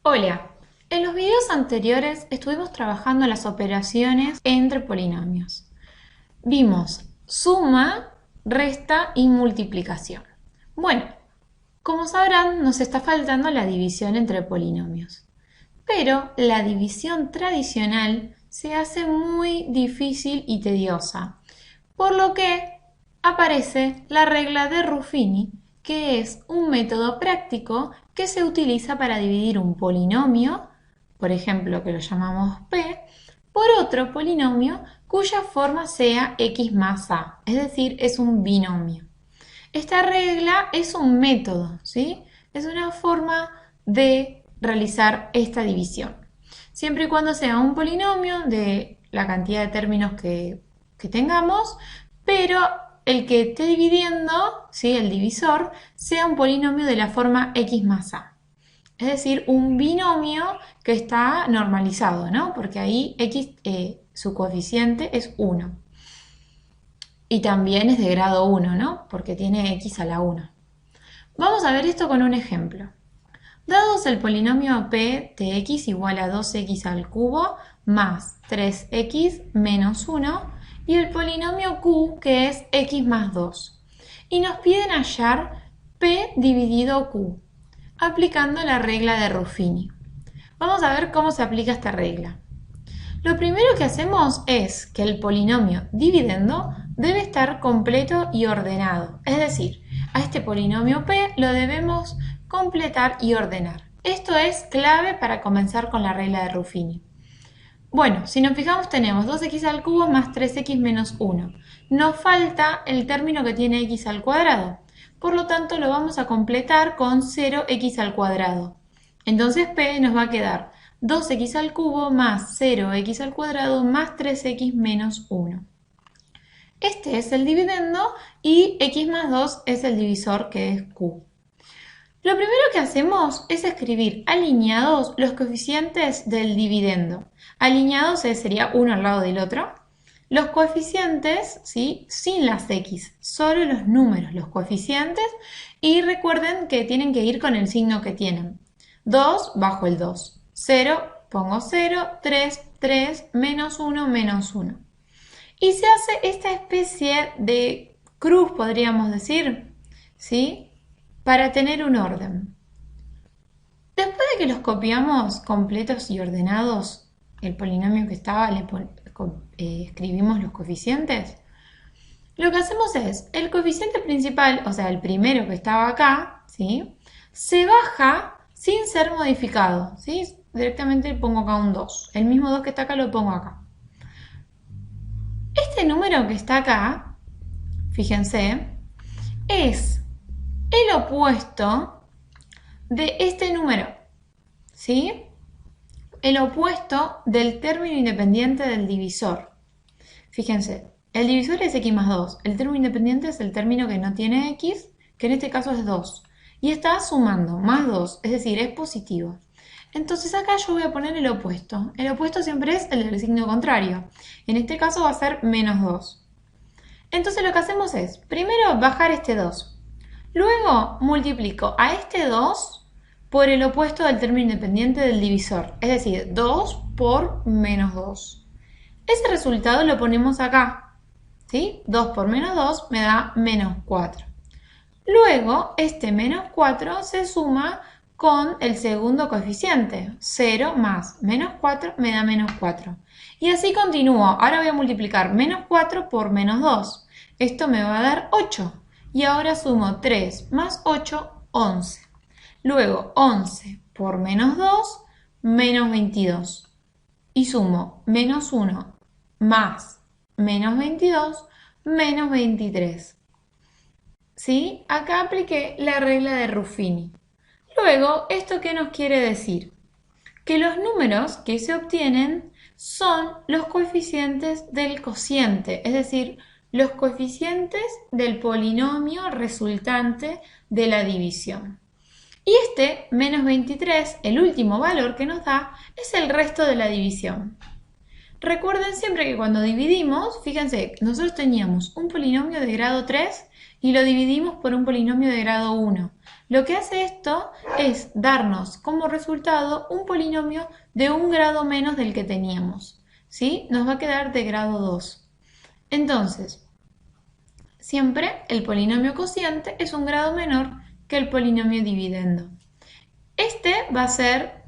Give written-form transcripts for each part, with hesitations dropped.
Hola, en los videos anteriores estuvimos trabajando las operaciones entre polinomios. Vimos suma, resta y multiplicación. Bueno, como sabrán, nos está faltando la división entre polinomios. Pero la división tradicional se hace muy difícil y tediosa, por lo que aparece la regla de Ruffini, que es un método práctico que se utiliza para dividir un polinomio, por ejemplo, que lo llamamos p, por otro polinomio cuya forma sea x más a, es decir, es un binomio. Esta regla es un método, ¿sí? Es una forma de realizar esta división. Siempre y cuando sea un polinomio de la cantidad de términos que tengamos, pero el que esté dividiendo, ¿sí? El divisor, sea un polinomio de la forma x más a. Es decir, un binomio que está normalizado, ¿no? Porque ahí x, su coeficiente es 1. Y también es de grado 1, ¿no? Porque tiene x a la 1. Vamos a ver esto con un ejemplo. Dados el polinomio p de x igual a 2x al cubo más 3x menos 1 y el polinomio q que es x más 2. Y nos piden hallar p dividido q, aplicando la regla de Ruffini. Vamos a ver cómo se aplica esta regla. Lo primero que hacemos es que el polinomio dividendo debe estar completo y ordenado. Es decir, a este polinomio p lo debemos completar y ordenar. Esto es clave para comenzar con la regla de Ruffini. Bueno, si nos fijamos tenemos 2x al cubo más 3x menos 1. Nos falta el término que tiene x al cuadrado. Por lo tanto, lo vamos a completar con 0x al cuadrado. Entonces p nos va a quedar 2x al cubo más 0x al cuadrado más 3x menos 1. Este es el dividendo y x más 2 es el divisor, que es q. Lo primero que hacemos es escribir alineados los coeficientes del dividendo. Alineados sería uno al lado del otro. Los coeficientes, ¿sí? Sin las x, solo los números, los coeficientes. Y recuerden que tienen que ir con el signo que tienen. 2 bajo el 2. 0, pongo 0, 3, 3, menos 1, menos 1. Y se hace esta especie de cruz, podríamos decir, ¿sí? Para tener un orden. Después de que los copiamos completos y ordenados, el polinomio que estaba, escribimos los coeficientes. Lo que hacemos es, el coeficiente principal, o sea, el primero que estaba acá, ¿sí? Se baja sin ser modificado, ¿sí? Directamente pongo acá un 2. El mismo 2 que está acá lo pongo acá. Este número que está acá, fíjense, es el opuesto de este número, ¿sí? El opuesto del término independiente del divisor. Fíjense, el divisor es x más 2, el término independiente es el término que no tiene x, que en este caso es 2, y está sumando, más 2, es decir, es positivo. Entonces acá yo voy a poner el opuesto siempre es el del signo contrario, en este caso va a ser menos 2. Entonces lo que hacemos es, primero bajar este 2, luego multiplico a este 2 por el opuesto del término independiente del divisor, es decir, 2 por menos 2. Ese resultado lo ponemos acá, ¿sí? 2 por menos 2 me da menos 4. Luego, este menos 4 se suma con el segundo coeficiente, 0 más menos 4 me da menos 4. Y así continúo. Ahora voy a multiplicar menos 4 por menos 2. Esto me va a dar 8. Y ahora sumo 3 más 8, 11. Luego 11 por menos 2, menos 22. Y sumo menos 1 más menos 22, menos 23. ¿Sí? Acá apliqué la regla de Ruffini. Luego, ¿esto qué nos quiere decir? Que los números que se obtienen son los coeficientes del cociente, es decir, los coeficientes del polinomio resultante de la división. Y este, menos 23, el último valor que nos da, es el resto de la división. Recuerden siempre que cuando dividimos, fíjense, nosotros teníamos un polinomio de grado 3 y lo dividimos por un polinomio de grado 1. Lo que hace esto es darnos como resultado un polinomio de un grado menos del que teníamos, ¿sí? Nos va a quedar de grado 2. Entonces, siempre el polinomio cociente es un grado menor que el polinomio dividendo. Este va a ser,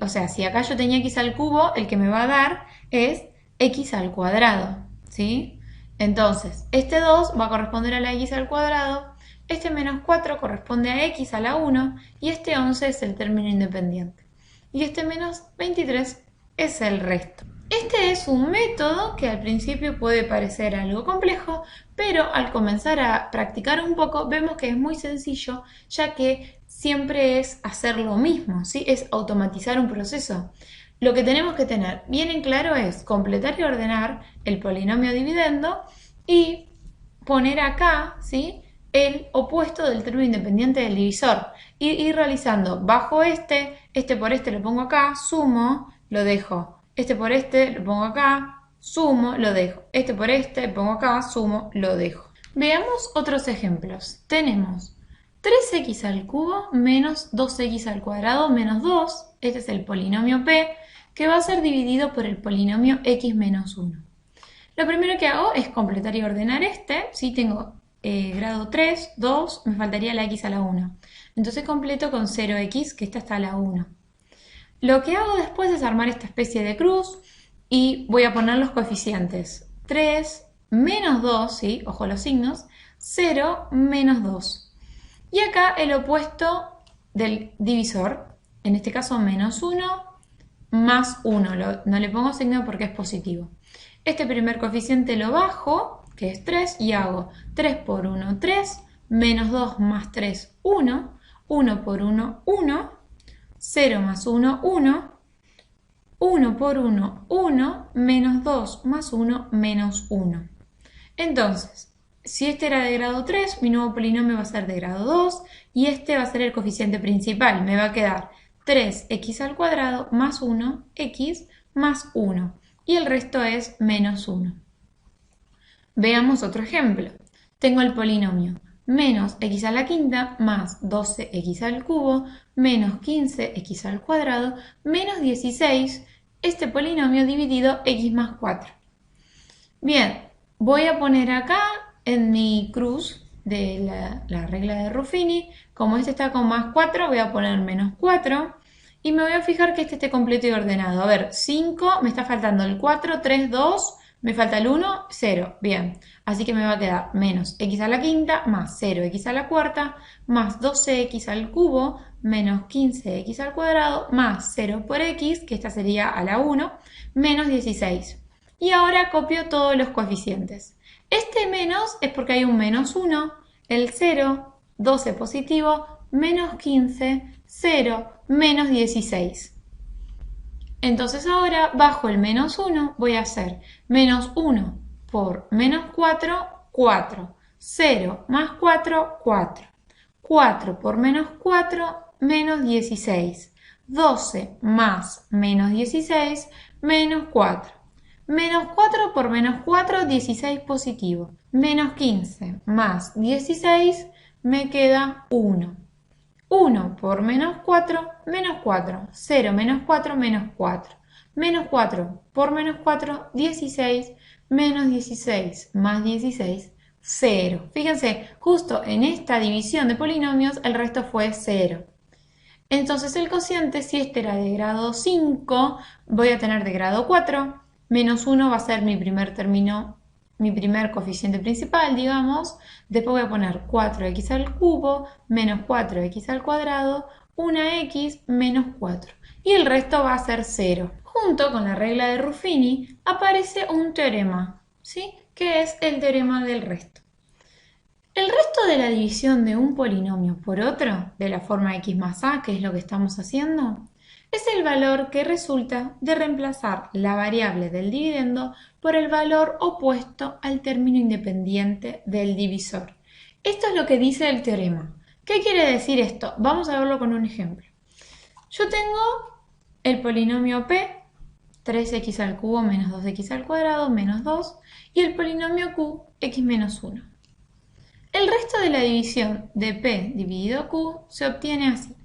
o sea, si acá yo tenía x al cubo, el que me va a dar es x al cuadrado, ¿sí? Entonces, este 2 va a corresponder a la x al cuadrado, este menos 4 corresponde a x a la 1 y este 11 es el término independiente. Y este menos 23 es el resto. Este es un método que al principio puede parecer algo complejo, pero al comenzar a practicar un poco vemos que es muy sencillo, ya que siempre es hacer lo mismo, ¿sí? Es automatizar un proceso. Lo que tenemos que tener bien en claro es completar y ordenar el polinomio dividendo y poner acá, ¿sí?, el opuesto del término independiente del divisor. Y ir realizando bajo este por este lo pongo acá, sumo, lo dejo. Este por este lo pongo acá, sumo, lo dejo. Este por este lo pongo acá, sumo, lo dejo. Veamos otros ejemplos. Tenemos 3x al cubo menos 2x al cuadrado menos 2. Este es el polinomio P, que va a ser dividido por el polinomio x menos 1. Lo primero que hago es completar y ordenar este. ¿Sí? Tengo grado 3, 2, me faltaría la x a la 1. Entonces completo con 0x, que esta está a la 1. Lo que hago después es armar esta especie de cruz y voy a poner los coeficientes. 3 menos 2, ¿sí? Ojo los signos, 0 menos 2. Y acá el opuesto del divisor, en este caso menos 1 más 1. No le pongo signo porque es positivo. Este primer coeficiente lo bajo, que es 3, y hago 3 por 1, 3, menos 2 más 3, 1, 1 por 1, 1, 0 más 1, 1, 1 por 1, 1, menos 2 más 1, menos 1. Entonces, si este era de grado 3, mi nuevo polinomio va a ser de grado 2 y este va a ser el coeficiente principal. Me va a quedar 3x al cuadrado más 1, x más 1. Y el resto es menos 1. Veamos otro ejemplo. Tengo el polinomio menos x a la quinta más 12x al cubo menos 15x al cuadrado menos 16, este polinomio dividido x más 4. Bien, voy a poner acá en mi cruz de la regla de Ruffini, como este está con más 4, voy a poner menos 4 y me voy a fijar que este esté completo y ordenado. A ver, 5, me está faltando el 4, 3, 2, me falta el 1, 0. Bien, así que me va a quedar menos x a la quinta más 0x a la cuarta más 12x al cubo menos 15x al cuadrado más 0 por x, que esta sería a la 1, menos 16. Y ahora copio todos los coeficientes. Este menos es porque hay un menos 1, el 0, 12 positivo, menos 15, 0, menos 16. Entonces ahora bajo el menos 1 voy a hacer menos 1 por menos 4, 4. 0 más 4, 4. 4 por menos 4, menos 16. 12 más menos 16, menos 4. Menos 4 por menos 4, 16 positivo. Menos 15 más 16 me queda 1. 1 por menos 4, menos 4. 0 menos 4, menos 4. Menos 4 por menos 4, 16. Menos 16 más 16, 0. Fíjense, justo en esta división de polinomios el resto fue 0. Entonces el cociente, si este era de grado 5, voy a tener de grado 4. Menos 1 va a ser mi primer término, mi primer coeficiente principal, digamos. Después voy a poner 4x al cubo menos 4x al cuadrado, 1x menos 4. Y el resto va a ser 0. Junto con la regla de Ruffini aparece un teorema, ¿sí?, que es el teorema del resto. El resto de la división de un polinomio por otro, de la forma x más a, que es lo que estamos haciendo, es el valor que resulta de reemplazar la variable del dividendo por el valor opuesto al término independiente del divisor. Esto es lo que dice el teorema. ¿Qué quiere decir esto? Vamos a verlo con un ejemplo. Yo tengo el polinomio P, 3x al cubo menos 2x al cuadrado menos 2, y el polinomio Q, x menos 1. El resto de la división de P dividido Q se obtiene así.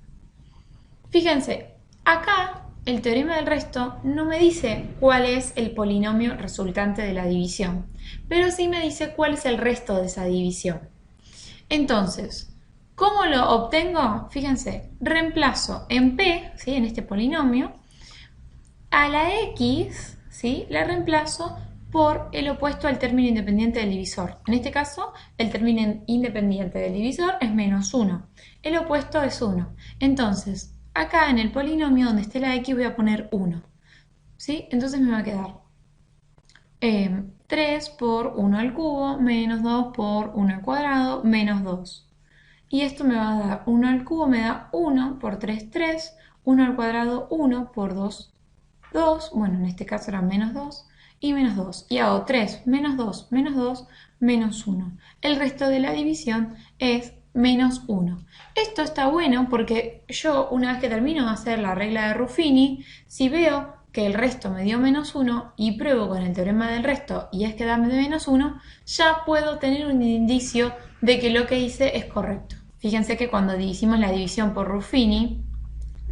Fíjense, acá el teorema del resto no me dice cuál es el polinomio resultante de la división, pero sí me dice cuál es el resto de esa división. Entonces, ¿cómo lo obtengo? Fíjense, reemplazo en P, ¿sí? En este polinomio, a la X, ¿sí? La reemplazo por el opuesto al término independiente del divisor. En este caso, el término independiente del divisor es menos 1. El opuesto es 1. Entonces, acá en el polinomio donde esté la X voy a poner 1. ¿Sí? Entonces me va a quedar 3 por 1 al cubo menos 2 por 1 al cuadrado menos 2. Y esto me va a dar 1 al cubo, me da 1 por 3, 3, 1 al cuadrado, 1 por 2, 2, bueno, en este caso era menos 2, y menos 2. Y hago 3 menos 2, menos 1. El resto de la división es menos 1. Esto está bueno porque yo, una vez que termino de hacer la regla de Ruffini, si veo que el resto me dio menos 1 y pruebo con el teorema del resto y es que da menos 1, ya puedo tener un indicio de que lo que hice es correcto. Fíjense que cuando hicimos la división por Ruffini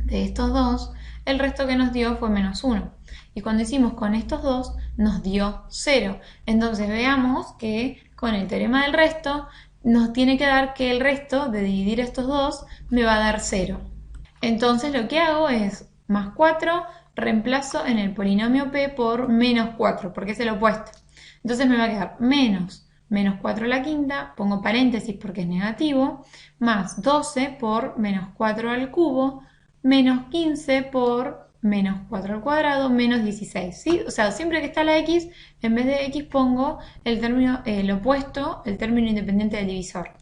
de estos dos, el resto que nos dio fue menos 1. Y cuando hicimos con estos dos, nos dio 0. Entonces veamos que con el teorema del resto, nos tiene que dar que el resto de dividir estos dos me va a dar 0. Entonces lo que hago es más 4, reemplazo en el polinomio P por menos 4, porque es el opuesto. Entonces me va a quedar menos 4 a la quinta, pongo paréntesis porque es negativo, más 12 por menos 4 al cubo, menos 15 por menos 4 al cuadrado, menos 16, ¿sí? O sea, siempre que está la X, en vez de X pongo el opuesto, el término independiente del divisor.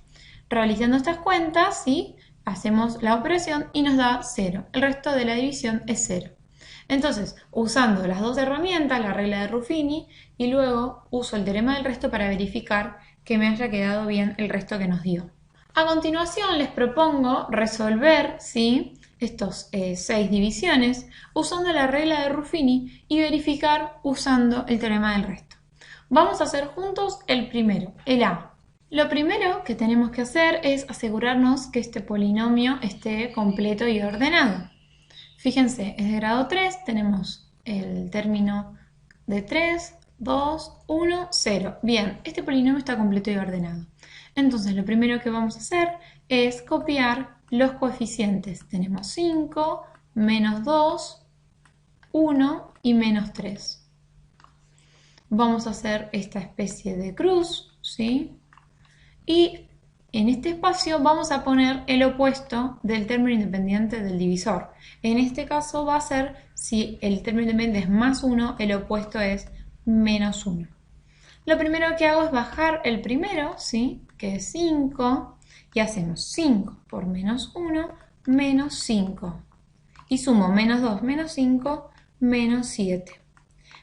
Realizando estas cuentas, ¿sí? Hacemos la operación y nos da 0. El resto de la división es 0. Entonces, usando las dos herramientas, la regla de Ruffini, y luego uso el teorema del resto para verificar que me haya quedado bien el resto que nos dio. A continuación les propongo resolver, ¿sí? Estos 6 divisiones usando la regla de Ruffini y verificar usando el teorema del resto. Vamos a hacer juntos el primero, el A. Lo primero que tenemos que hacer es asegurarnos que este polinomio esté completo y ordenado. Fíjense, es de grado 3, tenemos el término de 3, 2, 1, 0. Bien, este polinomio está completo y ordenado. Entonces lo primero que vamos a hacer es copiar los coeficientes. Tenemos 5, menos 2, 1 y menos 3. Vamos a hacer esta especie de cruz, ¿sí? Y en este espacio vamos a poner el opuesto del término independiente del divisor. En este caso va a ser, si el término independiente es más 1, el opuesto es menos 1. Lo primero que hago es bajar el primero, ¿sí? Que es 5, y hacemos 5 por menos 1, menos 5. Y sumo menos 2, menos 5, menos 7.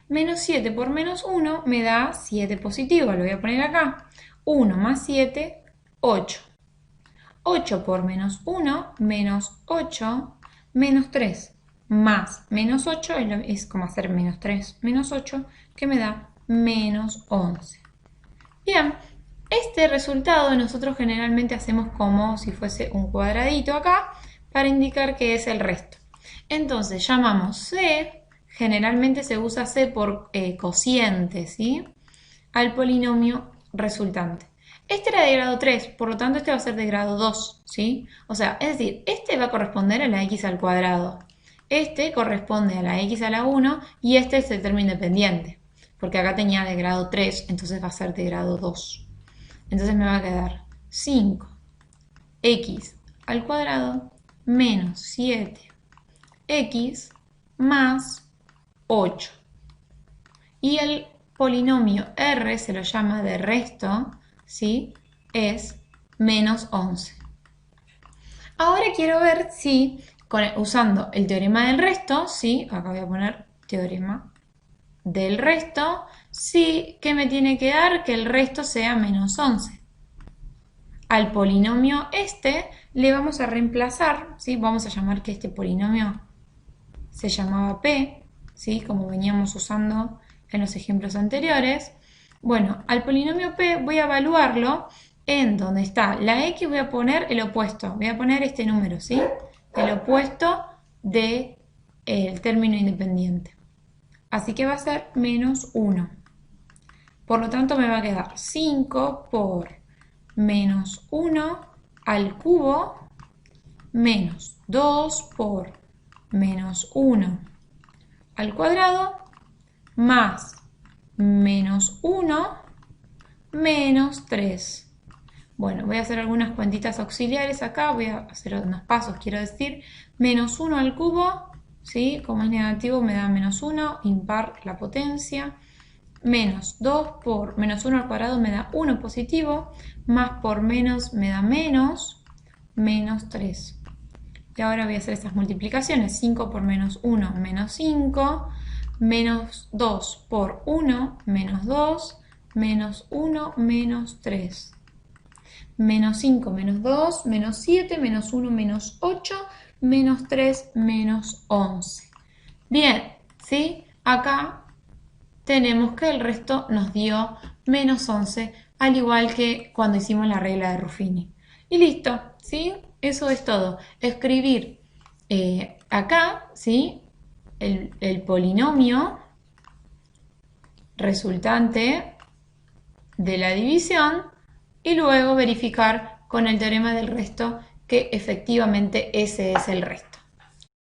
Menos 7 por menos 1 me da 7 positivo, lo voy a poner acá. 1 más 7, 8. 8 por menos 1, menos 8, menos 3. Más menos 8 es como hacer menos 3, menos 8, que me da menos 11. Bien, este resultado nosotros generalmente hacemos como si fuese un cuadradito acá para indicar que es el resto. Entonces llamamos C, generalmente se usa C por cociente, ¿sí? Al polinomio resultante. Este era de grado 3, por lo tanto este va a ser de grado 2, ¿sí? O sea, es decir, este va a corresponder a la x al cuadrado. Este corresponde a la x a la 1 y este es el término independiente, porque acá tenía de grado 3, entonces va a ser de grado 2. Entonces me va a quedar 5x al cuadrado menos 7x más 8. Y el polinomio R se lo llama de resto, ¿sí? Es menos 11. Ahora quiero ver si, usando el teorema del resto, ¿sí? Acá voy a poner teorema del resto, sí, ¿qué me tiene que dar? Que el resto sea menos 11. Al polinomio este le vamos a reemplazar, ¿sí? Vamos a llamar que este polinomio se llamaba P, ¿sí? Como veníamos usando en los ejemplos anteriores. Bueno, al polinomio P voy a evaluarlo en donde está la X voy a poner el opuesto, voy a poner este número, ¿sí? El opuesto del término independiente. Así que va a ser menos 1. Por lo tanto me va a quedar 5 por menos 1 al cubo menos 2 por menos 1 al cuadrado más menos 1 menos 3. Bueno, voy a hacer algunas cuentitas auxiliares acá, voy a hacer unos pasos, quiero decir, menos 1 al cubo, ¿sí? Como es negativo me da menos 1, impar la potencia, menos 2 por menos 1 al cuadrado me da 1 positivo, más por menos me da menos 3. Y ahora voy a hacer estas multiplicaciones, 5 por menos 1, menos 5, menos 2 por 1, menos 2, menos 1, menos 3. Menos 5, menos 2, menos 7, menos 1, menos 8, menos 3, menos 11. Bien, ¿sí? Acá tenemos que el resto nos dio menos 11, al igual que cuando hicimos la regla de Ruffini. Y listo, ¿sí? Eso es todo. Escribir acá, ¿sí? El polinomio resultante de la división y luego verificar con el teorema del resto que efectivamente ese es el resto.